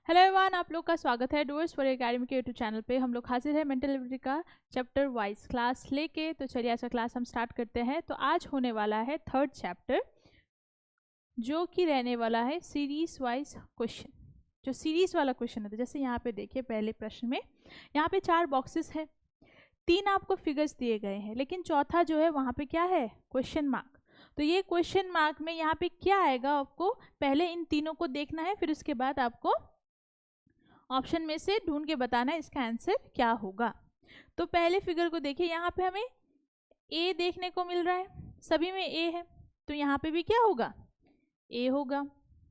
Hello everyone, आप लोग का स्वागत है डूअर्स फॉर एकेडमी के यूट्यूब चैनल पे। हम लोग हाजिर है मेंटल एबिलिटी का चैप्टर वाइज क्लास लेके। तो चलिए आज का क्लास हम स्टार्ट करते हैं। तो आज होने वाला है थर्ड चैप्टर, जो कि रहने वाला है सीरीज वाइज क्वेश्चन। जो सीरीज वाला क्वेश्चन है, तो जैसे यहाँ पे देखिए पहले प्रश्न में यहाँ पे 4 बॉक्सेस है, 3 आपको फिगर्स दिए गए हैं, लेकिन चौथा जो है वहाँ पे क्या है, क्वेश्चन मार्क। तो ये क्वेश्चन मार्क में यहाँ पे क्या आएगा, आपको पहले इन तीनों को देखना है, फिर उसके बाद आपको ऑप्शन में से ढूंढ के बताना है इसका आंसर क्या होगा। तो पहले फिगर को देखिए, यहाँ पे हमें ए देखने को मिल रहा है, सभी में ए है, तो यहाँ पे भी क्या होगा, ए होगा।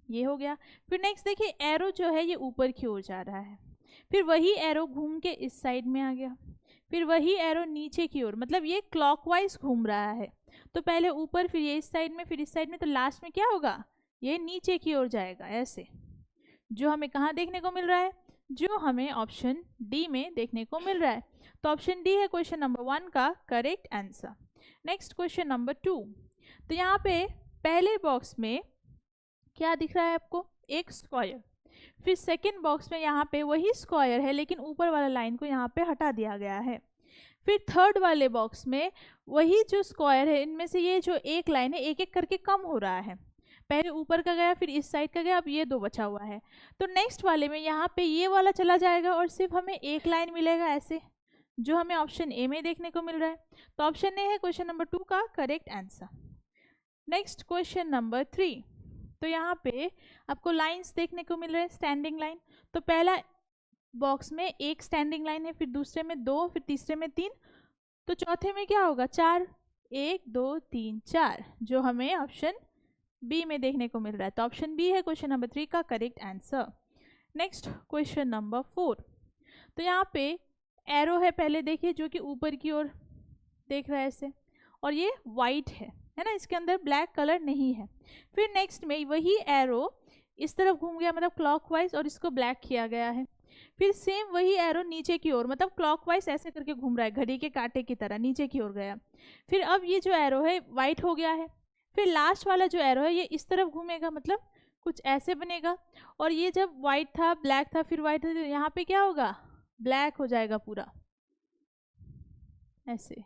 ये हो गया। फिर नेक्स्ट देखिए, एरो जो है ये ऊपर की ओर जा रहा है, फिर वही एरो घूम के इस साइड में आ गया, फिर वही एरो नीचे की ओर, मतलब ये क्लॉकवाइज घूम रहा है। तो पहले ऊपर, फिर ये इस साइड में, फिर इस साइड में, तो लास्ट में क्या होगा, ये नीचे की ओर जाएगा ऐसे। जो हमें कहाँ देखने को मिल रहा है, जो हमें ऑप्शन डी में देखने को मिल रहा है। तो ऑप्शन डी है क्वेश्चन नंबर 1 का correct answer. Next question number 2। तो यहाँ पे पहले बॉक्स में क्या दिख रहा है आपको, एक स्क्वायर। फिर सेकंड बॉक्स में यहाँ पे वही स्क्वायर है, लेकिन ऊपर वाला लाइन को यहाँ पे हटा दिया गया है। फिर थर्ड वाले बॉक्स में वही जो स्क्वायर है, इनमें से ये जो एक लाइन है एक एक करके कम हो रहा है। पहले ऊपर का गया, फिर इस साइड का गया, अब ये 2 बचा हुआ है। तो नेक्स्ट वाले में यहाँ पे ये वाला चला जाएगा और सिर्फ हमें एक लाइन मिलेगा ऐसे, जो हमें ऑप्शन ए में देखने को मिल रहा है। तो ऑप्शन ए है क्वेश्चन नंबर 2 का correct answer. Next question number 3। तो यहाँ पे आपको लाइन्स देखने को मिल रहे हैं, स्टैंडिंग लाइन। तो पहला बॉक्स में एक स्टैंडिंग लाइन है, फिर दूसरे में 2, फिर तीसरे में 3, तो चौथे में क्या होगा, 4। 1 2 3 4, जो हमें ऑप्शन बी में देखने को मिल रहा है। तो ऑप्शन बी है क्वेश्चन नंबर 3 का correct answer. Next question number 4। तो यहाँ पे एरो है, पहले देखिए, जो कि ऊपर की ओर देख रहा है ऐसे, और ये वाइट है ना, इसके अंदर ब्लैक कलर नहीं है। फिर नेक्स्ट में वही एरो इस तरफ घूम गया, मतलब क्लॉकवाइज, और इसको ब्लैक किया गया है। फिर सेम वही एरो नीचे की ओर, मतलब क्लॉकवाइज ऐसे करके घूम रहा है, घड़ी के कांटे की तरह नीचे की ओर गया। फिर अब ये जो एरो है वाइट हो गया है। फिर लास्ट वाला जो एरो है ये इस तरफ घूमेगा, मतलब कुछ ऐसे बनेगा। और ये जब वाइट था, ब्लैक था, फिर वाइट था, तो यहाँ पे क्या होगा, ब्लैक हो जाएगा पूरा ऐसे।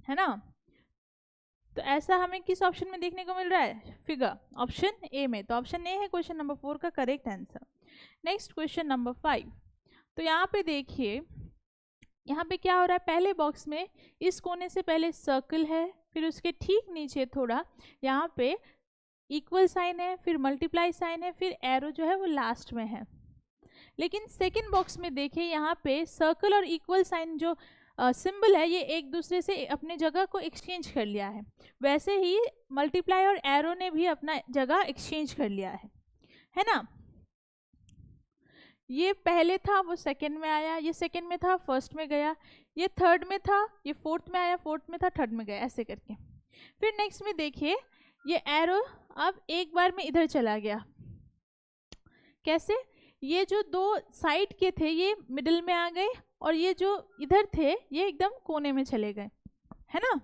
है ना। तो ऐसा हमें किस ऑप्शन में देखने को मिल रहा है, फिगर ऑप्शन ए में। तो ऑप्शन ए है क्वेश्चन नंबर 4 का correct answer. Next question number 5। तो यहाँ पे देखिए, यहाँ पे क्या हो रहा है, पहले बॉक्स में इस कोने से पहले सर्कल है, फिर उसके ठीक नीचे थोड़ा यहाँ पे इक्वल साइन है, फिर मल्टीप्लाई साइन है, फिर एरो जो है वो लास्ट में है। लेकिन सेकंड बॉक्स में देखिए, यहाँ पे सर्कल और इक्वल साइन जो सिंबल है, ये एक दूसरे से अपने जगह को एक्सचेंज कर लिया है। वैसे ही मल्टीप्लाई और एरो ने भी अपना जगह एक्सचेंज कर लिया है ना। ये पहले था वो सेकंड में आया, ये सेकंड में था फर्स्ट में गया, ये थर्ड में था, ये फोर्थ में आया, फोर्थ में था, थर्ड में गया, ऐसे करके। फिर नेक्स्ट में देखिए, ये एरो अब एक बार में इधर चला गया। कैसे, ये जो 2 साइड के थे ये मिडिल में आ गए, और ये जो इधर थे ये एकदम कोने में चले गए, है ना।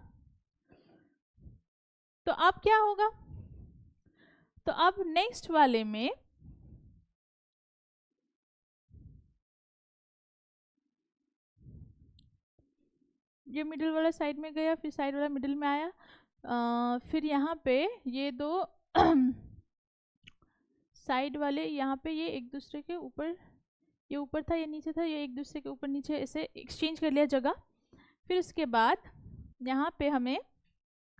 तो अब क्या होगा, तो अब नेक्स्ट वाले में ये मिडिल वाला साइड में गया, फिर साइड वाला मिडिल में आया, फिर यहाँ पे ये 2 साइड वाले यहाँ पे ये एक दूसरे के ऊपर, ये ऊपर था ये नीचे था, ये एक दूसरे के ऊपर नीचे ऐसे एक्सचेंज कर लिया जगह। फिर उसके बाद यहाँ पे हमें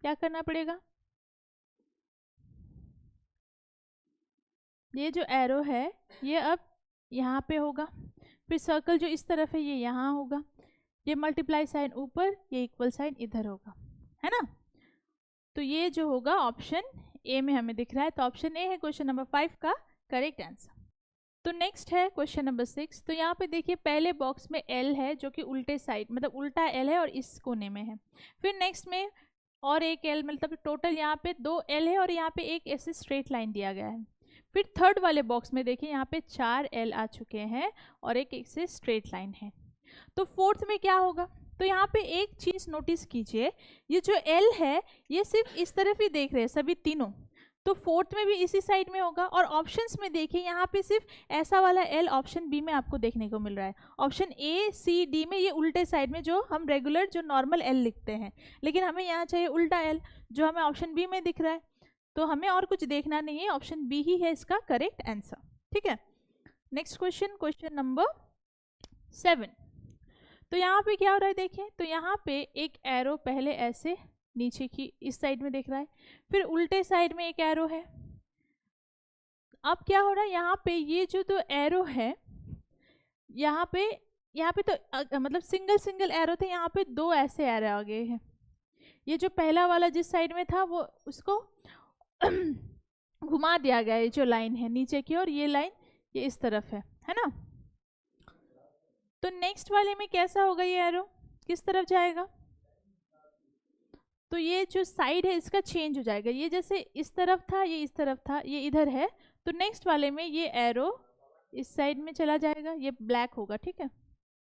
क्या करना पड़ेगा, ये जो एरो है ये अब यहाँ पे होगा, फिर सर्कल जो इस तरफ है ये यहाँ होगा, ये मल्टीप्लाई साइन ऊपर, ये इक्वल साइन इधर होगा, है ना। तो ये जो होगा ऑप्शन ए में हमें दिख रहा है। तो ऑप्शन ए है क्वेश्चन नंबर 5 का करेक्ट आंसर। तो नेक्स्ट है क्वेश्चन नंबर 6। तो यहाँ पे देखिए, पहले बॉक्स में एल है, जो कि उल्टे साइड, मतलब उल्टा एल है और इस कोने में है। फिर नेक्स्ट में और एक एल, मतलब टोटल यहाँ पे 2 एल है, और यहाँ पे एक ऐसे स्ट्रेट लाइन दिया गया है। फिर थर्ड वाले बॉक्स में देखिए, यहाँ पे 4 एल आ चुके हैं और एक ऐसे स्ट्रेट लाइन है। तो फोर्थ में क्या होगा, तो यहाँ पे एक चीज़ नोटिस कीजिए, ये जो एल है ये सिर्फ इस तरफ ही देख रहे हैं सभी तीनों, तो फोर्थ में भी इसी साइड में होगा। और ऑप्शंस में देखिए यहाँ पे सिर्फ ऐसा वाला एल ऑप्शन बी में आपको देखने को मिल रहा है। ऑप्शन ए सी डी में ये उल्टे साइड में जो हम रेगुलर जो नॉर्मल एल लिखते हैं, लेकिन हमें यहाँ चाहिए उल्टा एल जो हमें ऑप्शन बी में दिख रहा है। तो हमें और कुछ देखना नहीं है, ऑप्शन बी ही है इसका करेक्ट आंसर। ठीक है, नेक्स्ट क्वेश्चन, क्वेश्चन नंबर 7। तो यहाँ पे क्या हो रहा है देखिए, तो यहाँ पे एक एरो पहले ऐसे नीचे की इस साइड में दिख रहा है, फिर उल्टे साइड में एक एरो है। अब क्या हो रहा है यहाँ पे, ये जो दो एरो है यहाँ पे तो मतलब सिंगल सिंगल एरो थे, यहाँ पे दो ऐसे एरो आ गए हैं। ये जो पहला वाला जिस साइड में था वो उसको घुमा दिया गया है, जो लाइन है नीचे की और ये लाइन ये इस तरफ है ना। तो नेक्स्ट वाले में कैसा होगा, ये एरो किस तरफ जाएगा, तो ये जो साइड है इसका चेंज हो जाएगा। ये जैसे इस तरफ था, ये इस तरफ था, ये इधर है, तो नेक्स्ट वाले में ये एरो इस साइड में चला जाएगा, ये ब्लैक होगा। ठीक है,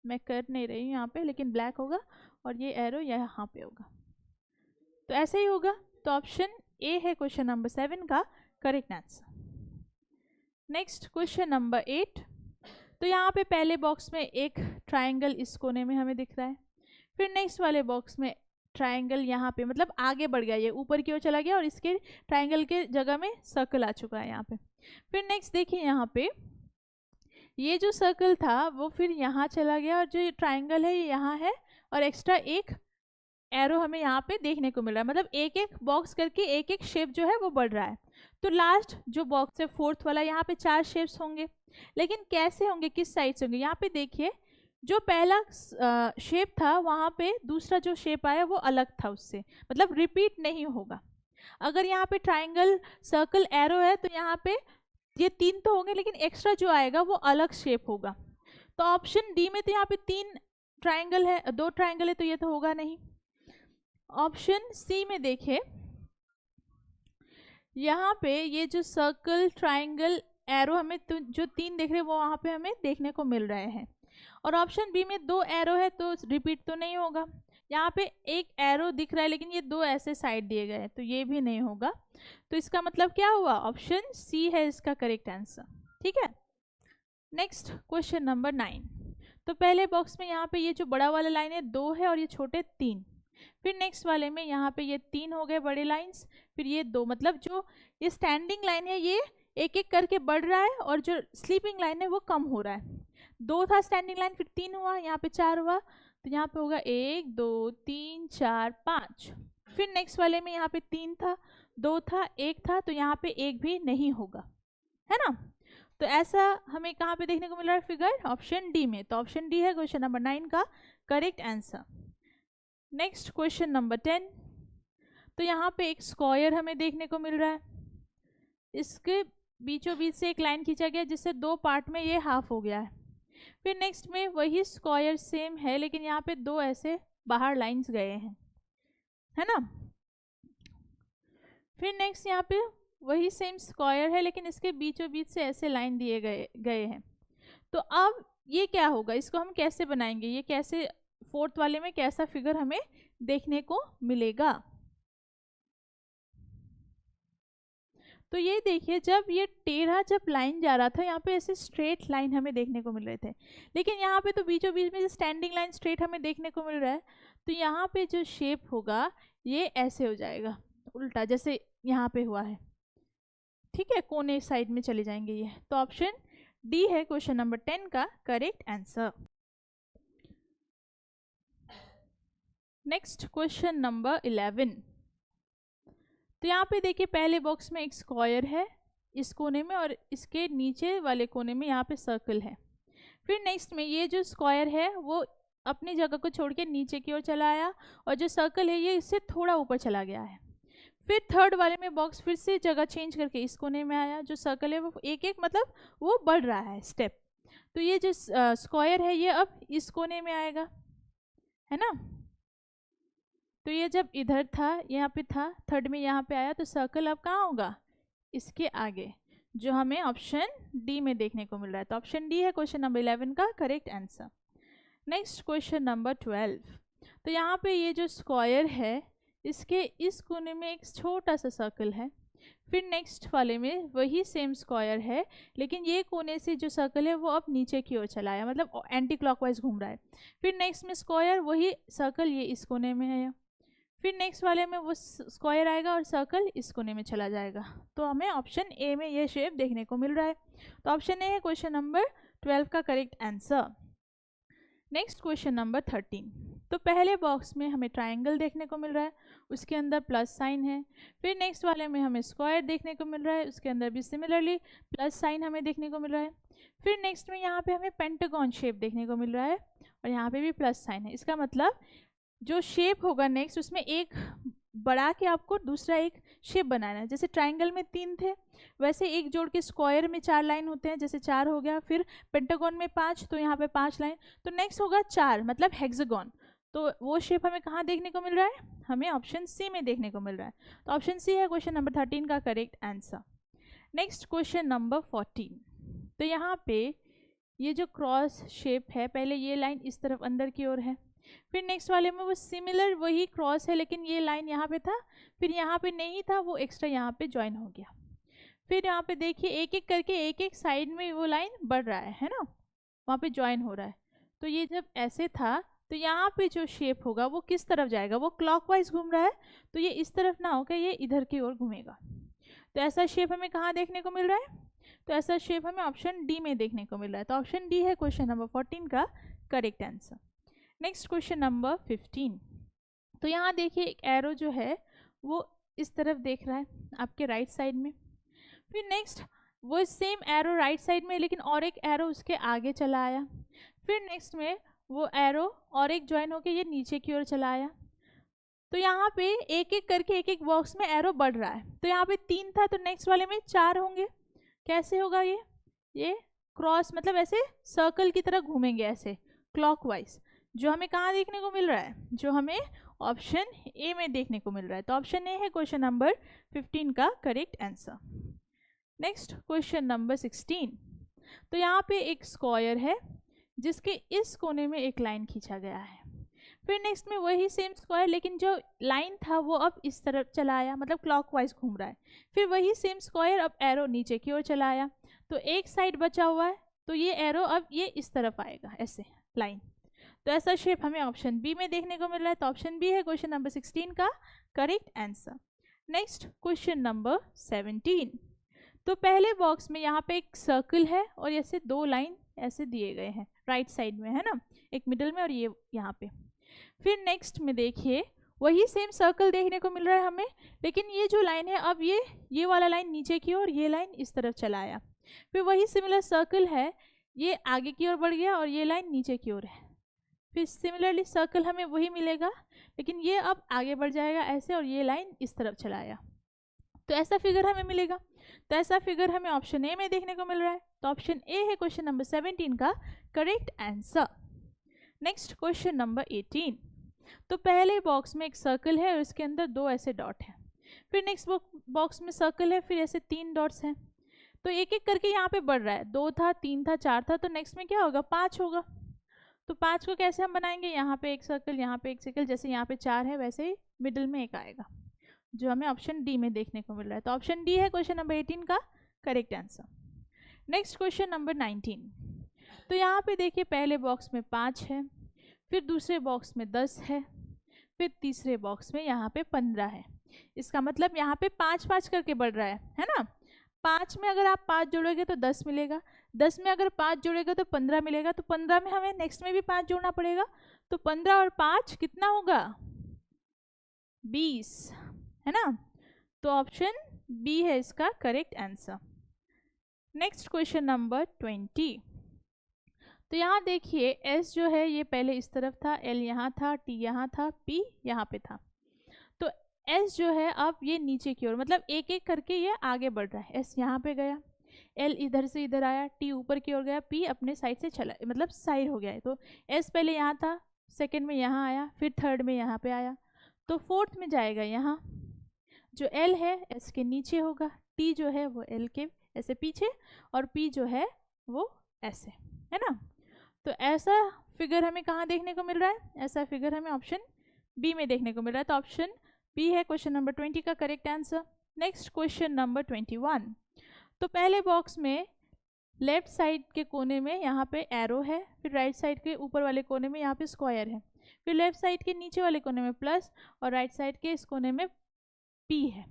मैं कर नहीं रही हूँ यहाँ पे, लेकिन ब्लैक होगा और ये एरो यहाँ पे होगा, तो ऐसे ही होगा। तो ऑप्शन ए है क्वेश्चन नंबर 7 का correct answer. Next question number 8। तो यहाँ पे पहले बॉक्स में एक ट्रायंगल इस कोने में हमें दिख रहा है, फिर नेक्स्ट वाले बॉक्स में ट्रायंगल यहाँ पे मतलब आगे बढ़ गया, ये ऊपर की ओर चला गया और इसके ट्रायंगल के जगह में सर्कल आ चुका है यहाँ पे। फिर नेक्स्ट देखिए यहाँ पे ये जो सर्कल था वो फिर यहाँ चला गया और जो ट्रायंगल है ये यहाँ है और एक्स्ट्रा एक एरो हमें यहाँ पे देखने को मिल रहा है, मतलब एक एक बॉक्स करके एक एक शेप जो है वो बढ़ रहा है। तो लास्ट जो बॉक्स है फोर्थ वाला, यहाँ पे 4 शेप्स होंगे, लेकिन कैसे होंगे, किस साइड से होंगे। यहाँ पे देखिए जो पहला शेप था वहाँ पे दूसरा जो शेप आया वो अलग था उससे, मतलब रिपीट नहीं होगा। अगर यहाँ पे ट्राइंगल सर्कल एरो है तो यहाँ पे ये 3 तो होंगे, लेकिन एक्स्ट्रा जो आएगा वो अलग शेप होगा। तो ऑप्शन डी में तो यहाँ पे 3 ट्राइंगल है, 2 ट्राइंगल है, तो ये तो होगा नहीं। ऑप्शन सी में देखिए यहाँ पे ये जो सर्कल ट्राइंगल एरो हमें जो 3 देख रहे हैं वो वहाँ पे हमें देखने को मिल रहे हैं। और ऑप्शन बी में 2 एरो है तो रिपीट तो नहीं होगा। यहाँ पे एक एरो दिख रहा है लेकिन ये 2 ऐसे साइड दिए गए हैं, तो ये भी नहीं होगा। तो इसका मतलब क्या हुआ, ऑप्शन सी है इसका करेक्ट आंसर। ठीक है, नेक्स्ट क्वेश्चन नंबर 9। तो पहले बॉक्स में यहाँ पे ये जो बड़ा वाला लाइन है 2 है और ये छोटे 3। फिर नेक्स्ट वाले में यहाँ पे ये 3 हो गए बड़े लाइंस, फिर ये 2, मतलब जो ये स्टैंडिंग लाइन है ये एक एक करके बढ़ रहा है और जो स्लीपिंग लाइन है वो कम हो रहा है। 2 था स्टैंडिंग लाइन, फिर 3 हुआ, यहाँ पे 4 हुआ, तो यहाँ पे होगा 1 2 3 4 5। फिर नेक्स्ट वाले में यहाँ पे 3 था, 2 था, 1 था, तो यहाँ पे 1 भी नहीं होगा, है ना। तो ऐसा हमें कहाँ पे देखने को मिल रहा है फिगर, ऑप्शन डी में। तो ऑप्शन डी है क्वेश्चन नंबर 9 का correct answer. Next question number 10। तो यहाँ पे एक स्क्वायर हमें देखने को मिल रहा है, इसके बीचों बीच से एक लाइन खींचा गया जिससे 2 पार्ट में ये हाफ हो गया है। फिर नेक्स्ट में वही स्क्वायर सेम है लेकिन यहाँ पे 2 ऐसे बाहर लाइंस गए हैं, है ना। फिर नेक्स्ट यहाँ पे वही सेम स्क्वायर है लेकिन इसके बीचों बीच से ऐसे लाइन दिए गए हैं। तो अब ये क्या होगा, इसको हम कैसे बनाएंगे, ये कैसे फोर्थ वाले में कैसा फिगर हमें देखने को मिलेगा। तो ये देखिए जब ये टेढ़ा जब लाइन जा रहा था यहाँ पे ऐसे स्ट्रेट लाइन हमें देखने को मिल रहे थे, लेकिन यहाँ पे तो बीचों बीच में स्टैंडिंग लाइन स्ट्रेट हमें देखने को मिल रहा है। तो यहाँ पे जो शेप होगा ये ऐसे हो जाएगा उल्टा, जैसे यहाँ पे हुआ है। ठीक है, कोने साइड में चले जाएंगे ये। तो ऑप्शन डी है क्वेश्चन नंबर 10 का correct answer. Next question number 11। तो यहाँ पे देखिए पहले बॉक्स में एक स्क्वायर है इस कोने में और इसके नीचे वाले कोने में यहाँ पे सर्कल है। फिर नेक्स्ट में ये जो स्क्वायर है वो अपनी जगह को छोड़ के नीचे की ओर चला आया और जो सर्कल है ये इससे थोड़ा ऊपर चला गया है। फिर थर्ड वाले में बॉक्स फिर से जगह चेंज करके इस कोने में आया, जो सर्कल है वो एक एक मतलब वो बढ़ रहा है स्टेप। तो ये जो स्क्वायर है ये अब इस कोने में आएगा, है ना। तो ये जब इधर था यहाँ पे था, थर्ड में यहाँ पे आया, तो सर्कल अब कहाँ होगा, इसके आगे, जो हमें ऑप्शन डी में देखने को मिल रहा है। तो ऑप्शन डी है क्वेश्चन नंबर 11 का correct answer. Next question number 12। तो यहाँ पे ये जो स्क्वायर है इसके इस कोने में एक छोटा सा सर्कल है, फिर नेक्स्ट वाले में वही सेम स्क्वायर है लेकिन ये कोने से जो सर्कल है वो अब नीचे की ओर चला आया, मतलब एंटी क्लॉकवाइज घूम रहा है। फिर नेक्स्ट में स्क्वायर वही सर्कल ये इस कोने में है, फिर नेक्स्ट वाले में वो स्क्वायर आएगा और सर्कल इस कोने में चला जाएगा। तो हमें ऑप्शन ए में ये शेप देखने को मिल रहा है। तो ऑप्शन ए है क्वेश्चन नंबर 12 का correct answer. Next question number 13। तो पहले बॉक्स में हमें ट्रायंगल देखने को मिल रहा है, उसके अंदर प्लस साइन है। फिर नेक्स्ट वाले में हमें स्क्वायर देखने को मिल रहा है, उसके अंदर भी सिमिलरली प्लस साइन हमें देखने को मिल रहा है। फिर नेक्स्ट में यहाँ पे हमें पेंटागन शेप देखने को मिल रहा है और यहाँ पे भी प्लस साइन है। इसका मतलब जो शेप होगा नेक्स्ट उसमें एक बढ़ा के आपको दूसरा एक शेप बनाना है। जैसे ट्राइंगल में 3 थे वैसे एक जोड़ के स्क्वायर में 4 लाइन होते हैं, जैसे 4 हो गया। फिर पेंटागन में 5, तो यहाँ पे 5 लाइन, तो नेक्स्ट होगा 4 मतलब हेक्सागन। तो वो शेप हमें कहाँ देखने को मिल रहा है? हमें ऑप्शन सी में देखने को मिल रहा है। तो ऑप्शन सी है क्वेश्चन नंबर 13 का correct answer. Next question number 14। तो यहाँ पे ये जो क्रॉस शेप है, पहले ये लाइन इस तरफ अंदर की ओर है, फिर नेक्स्ट वाले में वो सिमिलर वही क्रॉस है लेकिन ये लाइन यहाँ पे था, फिर यहाँ पे नहीं था, वो एक्स्ट्रा यहाँ पे ज्वाइन हो गया। फिर यहाँ पे देखिए एक एक करके एक एक साइड में वो लाइन बढ़ रहा है ना, वहाँ पे ज्वाइन हो रहा है। तो ये जब ऐसे था तो यहाँ पे जो शेप होगा वो किस तरफ जाएगा? वो क्लॉकवाइज घूम रहा है, तो ये इस तरफ ना होकर ये इधर की ओर घूमेगा। तो ऐसा शेप हमें कहाँ देखने को मिल रहा है? तो ऐसा शेप हमें ऑप्शन डी में देखने को मिल रहा है। तो ऑप्शन डी है क्वेश्चन नंबर 14 का correct answer. Next question number 15। तो यहाँ देखिए एक एरो जो है वो इस तरफ देख रहा है आपके राइट साइड में, फिर नेक्स्ट वो सेम एरो राइट साइड में लेकिन और एक एरो उसके आगे चला आया, फिर नेक्स्ट में वो एरो और एक ज्वाइन होके ये नीचे की ओर चला आया। तो यहाँ पे एक एक करके एक एक बॉक्स में एरो बढ़ रहा है। तो यहाँ पे 3 था तो नेक्स्ट वाले में 4 होंगे। कैसे होगा ये क्रॉस मतलब ऐसे सर्कल की तरह घूमेंगे ऐसे क्लॉकवाइज, जो हमें कहाँ देखने को मिल रहा है? जो हमें ऑप्शन ए में देखने को मिल रहा है। तो ऑप्शन ए है क्वेश्चन नंबर 15 का correct answer. Next question number 16। तो यहाँ पे एक स्क्वायर है जिसके इस कोने में एक लाइन खींचा गया है, फिर नेक्स्ट में वही सेम स्क्वायर लेकिन जो लाइन था वो अब इस तरफ चला आया, मतलब क्लॉकवाइज घूम रहा है। फिर वही सेम स्क्वायर अब एरो नीचे की ओर चला आया, तो एक साइड बचा हुआ है, तो ये एरो अब ये इस तरफ आएगा ऐसे लाइन। तो ऐसा शेप हमें ऑप्शन बी में देखने को मिल रहा है। तो ऑप्शन बी है क्वेश्चन नंबर 16 का correct answer. Next question number 17। तो पहले बॉक्स में यहाँ पे एक सर्कल है और ऐसे 2 लाइन ऐसे दिए गए हैं राइट साइड में, है ना, एक मिडल में और ये यहाँ पे। फिर नेक्स्ट में देखिए वही सेम सर्कल देखने को मिल रहा है हमें, लेकिन ये जो लाइन है अब ये वाला लाइन नीचे की ओर, ये लाइन इस तरफ चला आया। फिर वही सिमिलर सर्कल है, ये आगे की ओर बढ़ गया और ये लाइन नीचे की ओर है। फिर सिमिलरली सर्कल हमें वही मिलेगा लेकिन ये अब आगे बढ़ जाएगा ऐसे और ये लाइन इस तरफ चला आया। तो ऐसा फिगर हमें मिलेगा। तो ऐसा फिगर हमें ऑप्शन ए में देखने को मिल रहा है। तो ऑप्शन ए है क्वेश्चन नंबर 17 का correct answer. Next question number 18। तो पहले बॉक्स में एक सर्कल है और इसके अंदर 2 ऐसे डॉट हैं, फिर नेक्स्ट बॉक्स में सर्कल है, फिर ऐसे 3 डॉट्स हैं। तो एक एक करके यहाँ पे बढ़ रहा है, 2 था, 3 था, 4 था, तो नेक्स्ट में क्या होगा? 5 होगा। तो 5 को कैसे हम बनाएंगे? यहाँ पे एक सर्कल, यहाँ पे एक सर्कल, जैसे यहाँ पे 4 है वैसे ही मिडिल में एक आएगा, जो हमें ऑप्शन डी में देखने को मिल रहा है। तो ऑप्शन डी है क्वेश्चन नंबर 18 का correct answer. Next question number 19। तो यहाँ पे देखिए पहले बॉक्स में 5 है, फिर दूसरे बॉक्स में 10 है, फिर तीसरे बॉक्स में यहाँ पे 15 है। इसका मतलब यहाँ पे 5-5 करके बढ़ रहा है ना। 5 में अगर आप 5 जोड़ोगे तो 10 मिलेगा, 10 में अगर 5 जोड़ेगा तो 15 मिलेगा, तो 15 में हमें नेक्स्ट में भी 5 जोड़ना पड़ेगा। तो 15 और 5 कितना होगा? 20, है ना। तो ऑप्शन बी है इसका correct answer. Next question number 20। तो यहाँ देखिए एस जो है ये पहले इस तरफ था, एल यहाँ था, टी यहाँ था, पी यहाँ पे था। तो एस जो है अब ये नीचे की ओर, मतलब एक एक करके ये आगे बढ़ रहा है। एस यहाँ पे गया, एल इधर से इधर आया, टी ऊपर की ओर गया, पी अपने साइड से चला, मतलब साइड हो गया है। तो एस पहले यहाँ था, सेकंड में यहाँ आया, फिर थर्ड में यहाँ पे आया, तो फोर्थ में जाएगा यहाँ। जो एल है एस के नीचे होगा, टी जो है वो एल के ऐसे पीछे, और पी जो है वो ऐसे, है ना। तो ऐसा फिगर हमें कहाँ देखने को मिल रहा है? ऐसा फिगर हमें ऑप्शन बी में देखने को मिल रहा है, तो ऑप्शन बी है क्वेश्चन नंबर 20 का correct answer. Next question number 21। तो पहले बॉक्स में लेफ्ट साइड के कोने में यहाँ पे एरो है, फिर राइट साइड के ऊपर वाले कोने में यहाँ पे स्क्वायर है, फिर लेफ्ट साइड के नीचे वाले कोने में प्लस और राइट साइड के इस कोने में पी है।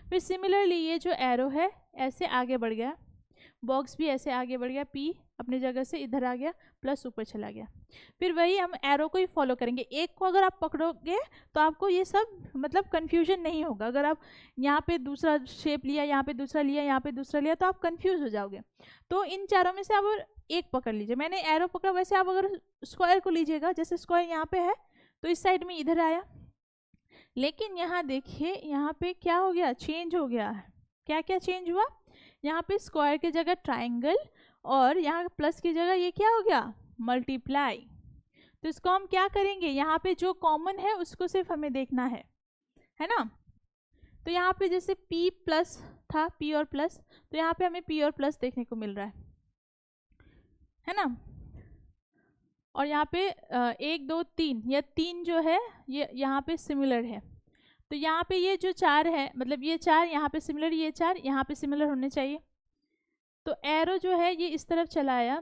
फिर सिमिलरली ये जो एरो है ऐसे आगे बढ़ गया, बॉक्स भी ऐसे आगे बढ़ गया, पी अपनी जगह से इधर आ गया, प्लस ऊपर चला गया। फिर वही हम एरो को ही फॉलो करेंगे। एक को अगर आप पकड़ोगे तो आपको ये सब मतलब कन्फ्यूजन नहीं होगा। अगर आप यहाँ पे दूसरा शेप लिया, यहाँ पे दूसरा लिया, यहाँ पे दूसरा लिया, तो आप कंफ्यूज हो जाओगे। तो इन चारों में से आप एक पकड़ लीजिए। मैंने एरो पकड़ा, वैसे आप अगर स्क्वायर को लीजिएगा, जैसे स्क्वायर यहाँ पे है तो इस साइड में इधर आया, लेकिन यहाँ देखिए यहाँ पे क्या हो गया, चेंज हो गया। क्या क्या चेंज हुआ? यहाँ पे स्क्वायर की जगह ट्राइंगल और यहाँ प्लस की जगह ये क्या हो गया, मल्टीप्लाई। तो इसको हम क्या करेंगे, यहाँ पे जो कॉमन है उसको सिर्फ हमें देखना है ना। तो यहाँ पे जैसे p प्लस था, p और प्लस, तो यहाँ पे हमें p और प्लस देखने को मिल रहा है ना। और यहाँ पे 1 2 3 या 3 जो है ये यहाँ पे सिमिलर है। तो यहाँ पे ये जो 4 है, मतलब ये 4 यहाँ पे सिमिलर, ये 4 यहाँ पे सिमिलर होने चाहिए। तो एरो जो है ये इस तरफ चला आया,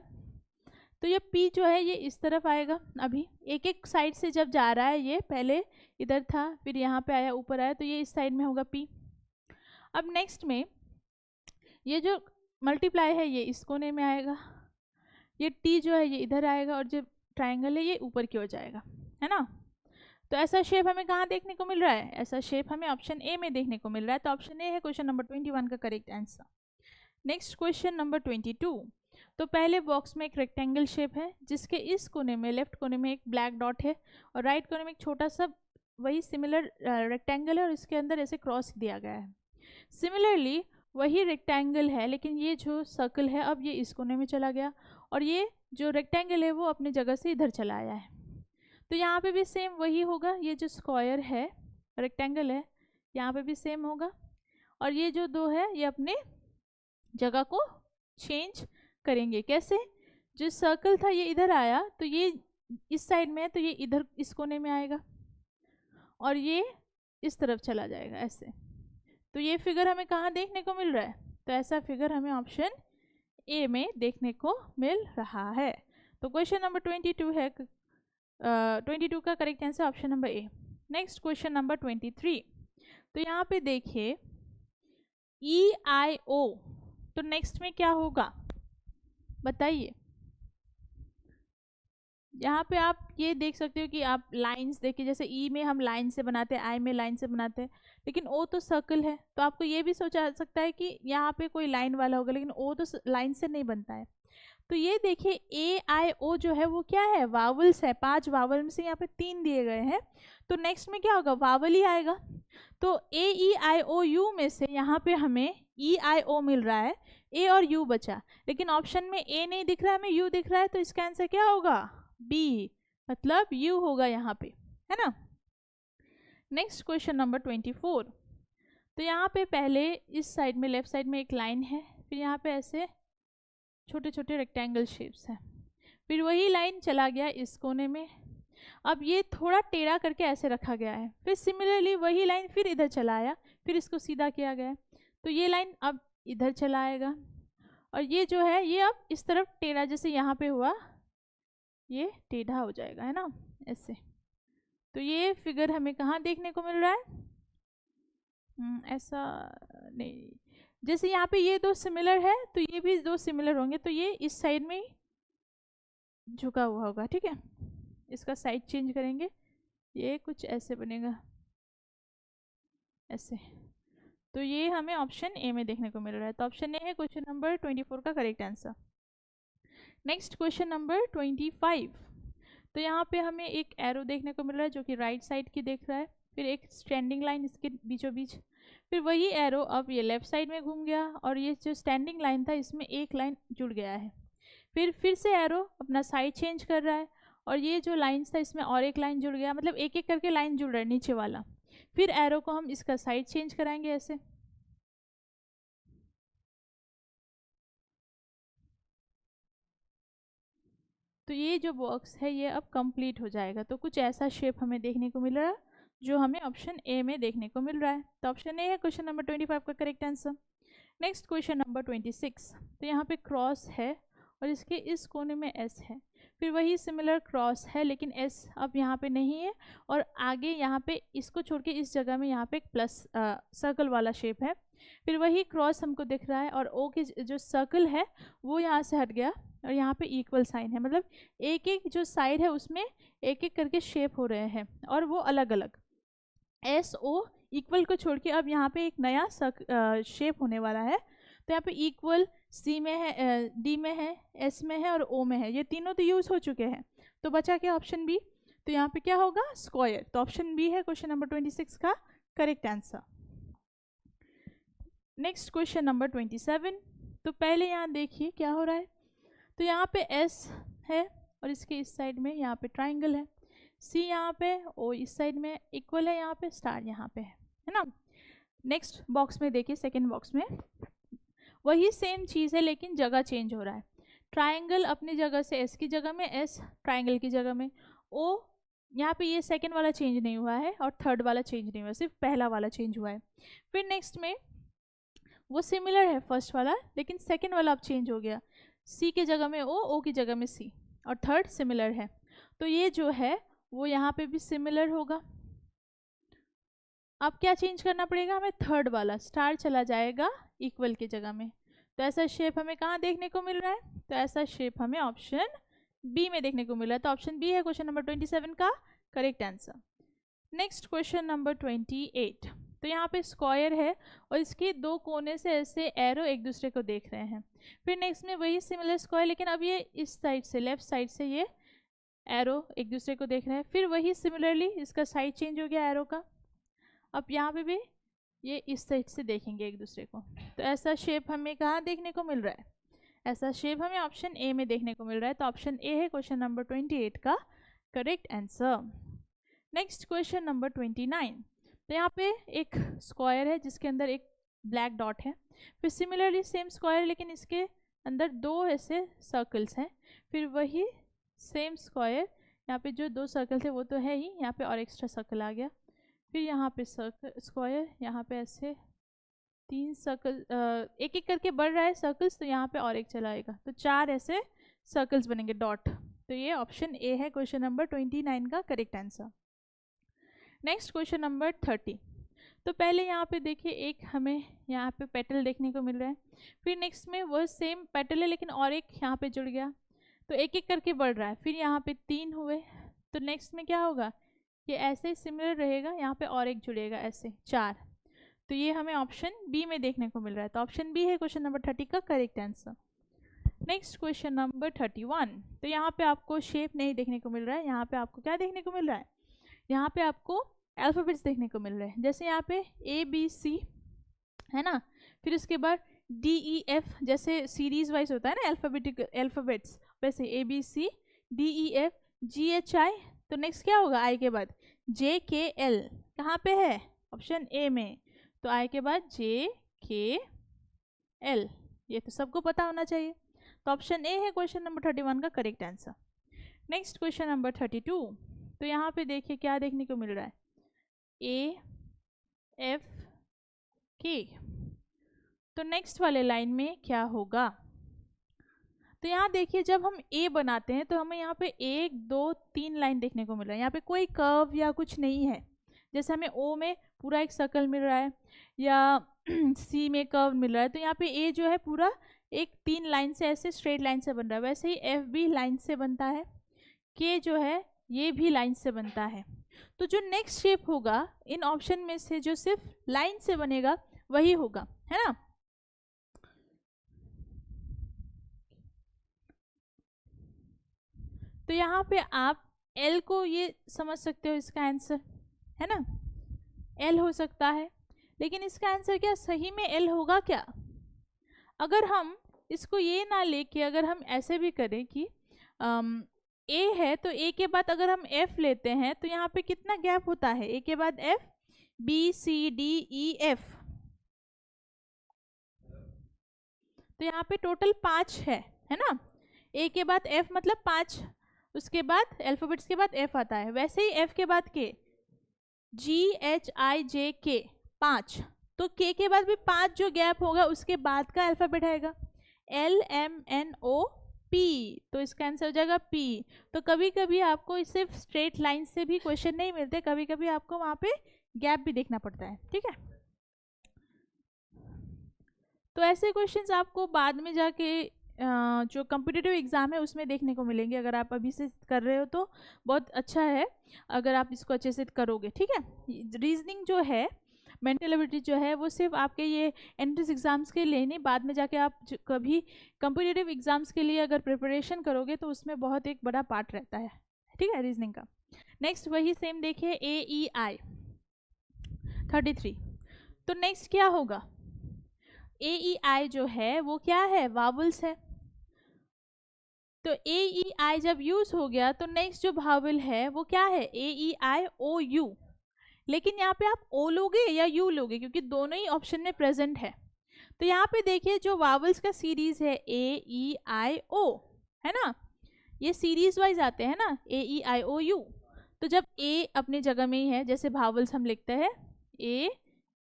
तो ये P जो है ये इस तरफ आएगा। अभी एक एक साइड से जब जा रहा है, ये पहले इधर था, फिर यहाँ पे आया, ऊपर आया, तो ये इस साइड में होगा P। अब नेक्स्ट में ये जो मल्टीप्लाई है ये इस कोने में आएगा, ये T जो है ये इधर आएगा, और जो ट्राइंगल है ये ऊपर की ओर जाएगा, है ना। तो ऐसा शेप हमें कहाँ देखने को मिल रहा है? ऐसा शेप हमें ऑप्शन ए में देखने को मिल रहा है। तो ऑप्शन ए है क्वेश्चन नंबर 21 का correct answer. Next question number 22। तो पहले बॉक्स में एक रेक्टेंगल शेप है जिसके इस कोने में, लेफ्ट कोने में एक ब्लैक डॉट है और राइट कोने में एक छोटा सा वही सिमिलर रेक्टेंगल है और इसके अंदर ऐसे क्रॉस दिया गया है। सिमिलरली वही रेक्टेंगल है, लेकिन ये जो सर्कल है अब ये इस कोने में चला गया और ये जो रेक्टेंगल है वो अपनी जगह से इधर चला आया है। तो यहाँ पे भी सेम वही होगा, ये जो स्क्वायर है, रेक्टेंगल है, यहाँ पे भी सेम होगा, और ये जो दो है ये अपने जगह को चेंज करेंगे। कैसे? जो सर्कल था ये इधर आया, तो ये इस साइड में है, तो ये इधर इस कोने में आएगा और ये इस तरफ चला जाएगा ऐसे। तो ये फिगर हमें कहाँ देखने को मिल रहा है? तो ऐसा फिगर हमें ऑप्शन ए में देखने को मिल रहा है। तो क्वेश्चन नंबर 22 है 22 का correct answer option number A. Next question number 23। तो यहाँ पे देखिए EIO, तो नेक्स्ट में क्या होगा बताइए। यहाँ पे आप ये देख सकते हो कि आप लाइंस देखिए, जैसे ई में हम लाइन से बनाते हैं, आई में लाइन से बनाते हैं, लेकिन ओ तो सर्कल है, तो आपको ये भी सोचा सकता है कि यहाँ पे कोई लाइन वाला होगा, लेकिन ओ तो लाइन से नहीं बनता है। तो ये देखिए AIO जो है वो क्या है, वावल्स है। 5 वावल में से यहाँ पे 3 दिए गए हैं, तो नेक्स्ट में क्या होगा, वावल ही आएगा। तो AEIOU में से यहाँ पे हमें EIO मिल रहा है, A और U बचा, लेकिन ऑप्शन में A नहीं दिख रहा है, हमें U दिख रहा है, तो इसका आंसर क्या होगा, B, मतलब U होगा यहाँ पे, है ना। Next question number 24। तो यहाँ पे पहले इस साइड में, लेफ्ट साइड में एक लाइन है, फिर यहाँ पे ऐसे छोटे छोटे रेक्टेंगल शेप्स हैं, फिर वही लाइन चला गया इस कोने में, अब ये थोड़ा टेढ़ा करके ऐसे रखा गया है, फिर सिमिलरली वही लाइन फिर इधर चला आया, फिर इसको सीधा किया गया है, तो ये लाइन अब इधर चला आएगा और ये जो है ये अब इस तरफ टेढ़ा, जैसे यहाँ पे हुआ ये टेढ़ा हो जाएगा, है ना, ऐसे। तो ये फिगर हमें कहाँ देखने को मिल रहा है? ऐसा नहीं, जैसे यहाँ पे ये दो सिमिलर है तो ये भी दो सिमिलर होंगे, तो ये इस साइड में झुका हुआ होगा, ठीक है। इसका साइड चेंज करेंगे, ये कुछ ऐसे बनेगा, ऐसे। तो ये हमें ऑप्शन ए में देखने को मिल रहा है। तो ऑप्शन ए है क्वेश्चन नंबर 24 का correct answer. Next question number 25। तो यहाँ पे हमें एक एरो देखने को मिल रहा है जो कि राइट साइड की देख रहा है, फिर एक स्टैंडिंग लाइन इसके बीचों बीच, फिर वही एरो अब ये लेफ्ट साइड में घूम गया और ये जो स्टैंडिंग लाइन था इसमें एक लाइन जुड़ गया है, फिर से एरो अपना साइड चेंज कर रहा है और ये जो लाइन्स था इसमें और एक लाइन जुड़ गया, मतलब एक एक करके लाइन जुड़ रहा है नीचे वाला, फिर एरो को हम इसका साइड चेंज कराएंगे ऐसे। तो ये जो बॉक्स है ये अब कंप्लीट हो जाएगा। तो कुछ ऐसा शेप हमें देखने को मिल रहा है जो हमें ऑप्शन ए में देखने को मिल रहा है। तो ऑप्शन ए है क्वेश्चन नंबर 25 का correct answer. Next question number 26। तो यहाँ पे क्रॉस है और इसके इस कोने में एस है, फिर वही सिमिलर क्रॉस है लेकिन एस अब यहाँ पे नहीं है, और आगे यहाँ पे इसको छोड़ के इस जगह में यहाँ पे एक प्लस सर्कल वाला शेप है, फिर वही क्रॉस हमको दिख रहा है और ओ की जो सर्कल है वो यहाँ से हट गया और यहाँ पे इक्वल साइन है, मतलब एक एक जो साइड है उसमें एक एक करके शेप हो रहे हैं और वो अलग अलग। एस ओ इक्वल को छोड़ के अब यहाँ पे एक नया शेप होने वाला है। तो यहाँ पे इक्वल सी में है, डी में है, एस में है और ओ में है, ये तीनों तो यूज हो चुके हैं। तो बचा क्या ऑप्शन बी। तो यहाँ पे क्या होगा स्क्वायर। तो ऑप्शन बी है क्वेश्चन नंबर 26 का correct answer. Next question number 27। तो पहले यहाँ देखिए क्या हो रहा है। तो यहाँ पे एस है और इसके इस साइड में यहाँ पे ट्राइंगल है, सी यहाँ पे, ओ इस साइड में इक्वल है, यहाँ पे स्टार यहाँ पे है ना। नेक्स्ट बॉक्स में देखिए, सेकेंड बॉक्स में वही सेम चीज़ है लेकिन जगह चेंज हो रहा है। ट्राइंगल अपनी जगह से एस की जगह में, एस ट्राइंगल की जगह में, ओ यहाँ पे ये सेकेंड वाला चेंज नहीं हुआ है और थर्ड वाला चेंज नहीं हुआ, सिर्फ पहला वाला चेंज हुआ है। फिर नेक्स्ट में वो सिमिलर है फर्स्ट वाला लेकिन सेकेंड वाला अब चेंज हो गया, सी के जगह में ओ की जगह में सी, और थर्ड सिमिलर है। तो ये जो है वो यहाँ पे भी सिमिलर होगा। अब क्या चेंज करना पड़ेगा हमें, थर्ड वाला स्टार चला जाएगा इक्वल की जगह में। तो ऐसा शेप हमें कहाँ देखने को मिल रहा है, तो ऐसा शेप हमें ऑप्शन बी में देखने को मिल रहा है। तो ऑप्शन बी है क्वेश्चन नंबर 27 का correct answer. Next question number 28। तो यहाँ पे स्क्वायर है और इसके दो कोने से ऐसे एरो एक दूसरे को देख रहे हैं। फिर नेक्स्ट में वही सिमिलर स्क्वायर लेकिन अब ये इस साइड से, लेफ्ट साइड से ये एरो एक दूसरे को देख रहे हैं। फिर वही सिमिलरली इसका साइड चेंज हो गया एरो का, अब यहाँ पे भी ये इस साइड से देखेंगे एक दूसरे को। तो ऐसा शेप हमें कहाँ देखने को मिल रहा है, ऐसा शेप हमें ऑप्शन ए में देखने को मिल रहा है। तो ऑप्शन ए है क्वेश्चन नंबर 28 का correct answer. Next question number 29। तो यहाँ पे एक स्क्वायर है जिसके अंदर एक ब्लैक डॉट है, फिर सिमिलरली सेम स्क्वायर लेकिन इसके अंदर दो ऐसे सर्कल्स हैं, फिर वही सेम स्क्वायर, यहाँ पे जो दो सर्कल थे वो तो है ही, यहाँ पे और एक्स्ट्रा सर्कल आ गया, फिर यहाँ पे सर्कल स्क्वायर, यहाँ पे ऐसे तीन सर्कल, एक एक करके बढ़ रहा है सर्कल्स, तो यहाँ पे और एक चला आएगा, तो चार ऐसे सर्कल्स बनेंगे डॉट। तो ये ऑप्शन ए है क्वेश्चन नंबर 29 का correct answer. Next question number 30। तो पहले यहाँ पे देखिए एक हमें यहाँ पे पेटल देखने को मिल रहा है, फिर नेक्स्ट में वह सेम पेटल है लेकिन और एक यहाँ पे जुड़ गया, तो एक एक करके बढ़ रहा है, फिर यहाँ पे तीन हुए, तो नेक्स्ट में क्या होगा, ये ऐसे सिमिलर रहेगा, यहाँ पे और एक जुड़ेगा ऐसे चार। तो ये हमें ऑप्शन बी में देखने को मिल रहा है। तो ऑप्शन बी है क्वेश्चन नंबर 30 का correct answer. Next question number 31। तो यहाँ पे आपको शेप नहीं देखने को मिल रहा है, यहाँ पे आपको क्या देखने को मिल रहा है, यहाँ पे आपको अल्फ़ाबेट्स देखने को मिल रहे हैं। जैसे यहाँ पे ए बी सी है ना, फिर उसके बाद डी ई एफ, जैसे सीरीज वाइज होता है ना अल्फ़ाबेट्स, वैसे A B C D E F G H I, तो नेक्स्ट क्या होगा आई के बाद जे के एल, कहाँ पे है ऑप्शन ए में, तो आई के बाद जे के एल, ये तो सबको पता होना चाहिए। तो ऑप्शन ए है क्वेश्चन नंबर 31 का correct answer. Next question number 32। तो यहाँ पे देखिए क्या देखने को मिल रहा है, ए एफ के, तो नेक्स्ट वाले लाइन में क्या होगा, तो यहाँ देखिए जब हम ए बनाते हैं तो हमें यहाँ पे 1 2 3 लाइन देखने को मिल रहा है, यहाँ पे कोई कर्व या कुछ नहीं है। जैसे हमें ओ में पूरा एक सर्कल मिल रहा है या सी में कर्व मिल रहा है, तो यहाँ पे ए जो है पूरा एक 3 लाइन से ऐसे स्ट्रेट लाइन से बन रहा है, वैसे ही एफ भी लाइन से बनता है, के जो है ये भी लाइन से बनता है। तो जो नेक्स्ट शेप होगा इन ऑप्शन में से जो सिर्फ लाइन से बनेगा वही होगा, है ना। तो यहाँ पे आप एल को ये समझ सकते हो इसका आंसर, है ना, एल हो सकता है, लेकिन इसका आंसर क्या सही में एल होगा क्या। अगर हम इसको ये ना लेके अगर हम ऐसे भी करें कि ए है तो ए के बाद अगर हम एफ लेते हैं तो यहाँ पे कितना गैप होता है, ए के बाद F, B C D E F, तो यहाँ पे टोटल 5 है ना, ए के बाद एफ मतलब 5 उसके बाद अल्फ़ाबेट्स के बाद एफ आता है, वैसे ही एफ के बाद के, GHIJK 5, तो के बाद भी 5 जो गैप होगा उसके बाद का अल्फ़ाबेट आएगा LMNOP, तो इसका आंसर हो जाएगा P। तो कभी कभी आपको सिर्फ स्ट्रेट लाइन से भी क्वेश्चन नहीं मिलते, कभी कभी आपको वहाँ पे गैप भी देखना पड़ता है, ठीक है। तो ऐसे क्वेश्चंस आपको बाद में जाके जो कॉम्पिटिटिव एग्ज़ाम है उसमें देखने को मिलेंगे। अगर आप अभी से कर रहे हो तो बहुत अच्छा है अगर आप इसको अच्छे से करोगे, ठीक है। रीजनिंग जो है, मेंटल एबिलिटी जो है, वो सिर्फ आपके ये एंट्रेंस एग्जाम्स के लिए नहीं, बाद में जाके आप कभी कॉम्पिटिटिव एग्जाम्स के लिए अगर प्रिपरेशन करोगे तो उसमें बहुत एक बड़ा पार्ट रहता है, ठीक है, रीजनिंग का। नेक्स्ट वही सेम देखिए, AEI 33। तो नेक्स्ट क्या होगा, AEI जो है वो क्या है, वावल्स है। तो AEI जब यूज हो गया तो नेक्स्ट जो वावल है वो क्या है, AEIOU। लेकिन यहाँ पे आप O लोगे या U लोगे, क्योंकि दोनों ही ऑप्शन में प्रेजेंट है। तो यहाँ पे देखिए जो वावल्स का सीरीज है AEIO, है ना, ये सीरीज वाइज आते हैं ना, AEIOU। तो जब A अपनी जगह में ही है, जैसे वावल्स हम लिखते हैं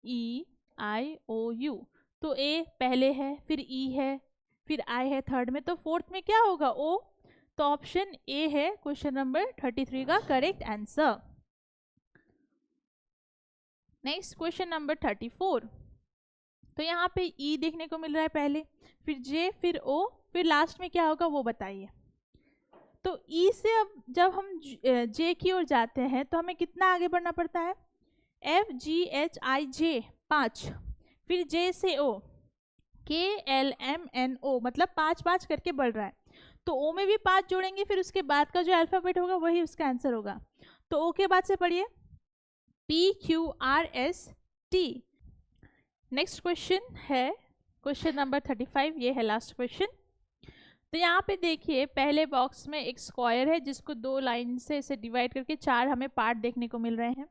AEIOU, तो A पहले है, फिर E है, फिर I है थर्ड में, तो फोर्थ में क्या होगा, O। तो ऑप्शन A है क्वेश्चन नंबर 33 का correct answer. Next question number 34। तो यहाँ पे E देखने को मिल रहा है पहले, फिर J, फिर O, फिर लास्ट में क्या होगा वो बताइए। तो E से अब जब हम J की ओर जाते हैं तो हमें कितना आगे बढ़ना पड़ता है, FGHIJ 5, फिर J से O KLMNO, मतलब 5 करके बढ़ रहा है। तो O में भी 5 जोड़ेंगे, फिर उसके बाद का जो अल्फ़ाबेट होगा वही उसका आंसर होगा। तो O के बाद से पढ़िए PQRST। नेक्स्ट क्वेश्चन है क्वेश्चन नंबर 35, ये है लास्ट क्वेश्चन। तो यहाँ पे देखिए पहले बॉक्स में एक स्क्वायर है जिसको 2 लाइन से इसे डिवाइड करके 4 हमें पार्ट देखने को मिल रहे हैं,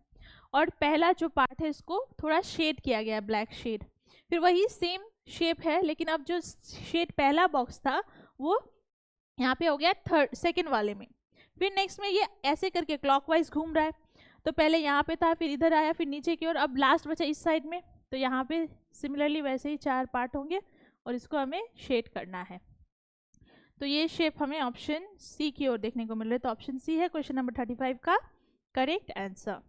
और पहला जो पार्ट है इसको थोड़ा शेड किया गया है, ब्लैक शेड। फिर वही सेम शेप है, लेकिन अब जो शेड पहला बॉक्स था वो यहाँ पे हो गया सेकंड वाले में। फिर नेक्स्ट में ये ऐसे करके क्लॉकवाइज घूम रहा है, तो पहले यहाँ पे था, फिर इधर आया, फिर नीचे की ओर, अब लास्ट बचा इस साइड में। तो यहाँ पे सिमिलरली वैसे ही 4 पार्ट होंगे और इसको हमें शेड करना है। तो ये शेप हमें ऑप्शन सी की ओर देखने को मिल रहा है, तो ऑप्शन सी है क्वेश्चन नंबर 35 का करेक्ट आंसर।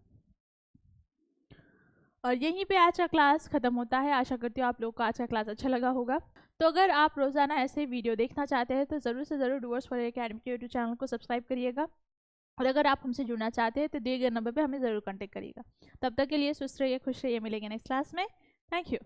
और यहीं पे आज का क्लास खत्म होता है। आशा करती हूँ आप लोगों को आज का क्लास अच्छा लगा होगा। तो अगर आप रोज़ाना ऐसे वीडियो देखना चाहते हैं तो ज़रूर से ज़रूर डूअर्स फॉर एकेडमी के यूट्यूब चैनल को सब्सक्राइब करिएगा, और अगर आप हमसे जुड़ना चाहते हैं तो दिए गए नंबर पे हमें ज़रूर कॉन्टैक्ट करिएगा। तब तक के लिए स्वस्थ रहिए, खुश रहिए, मिलेंगे नेक्स्ट क्लास में। Thank you.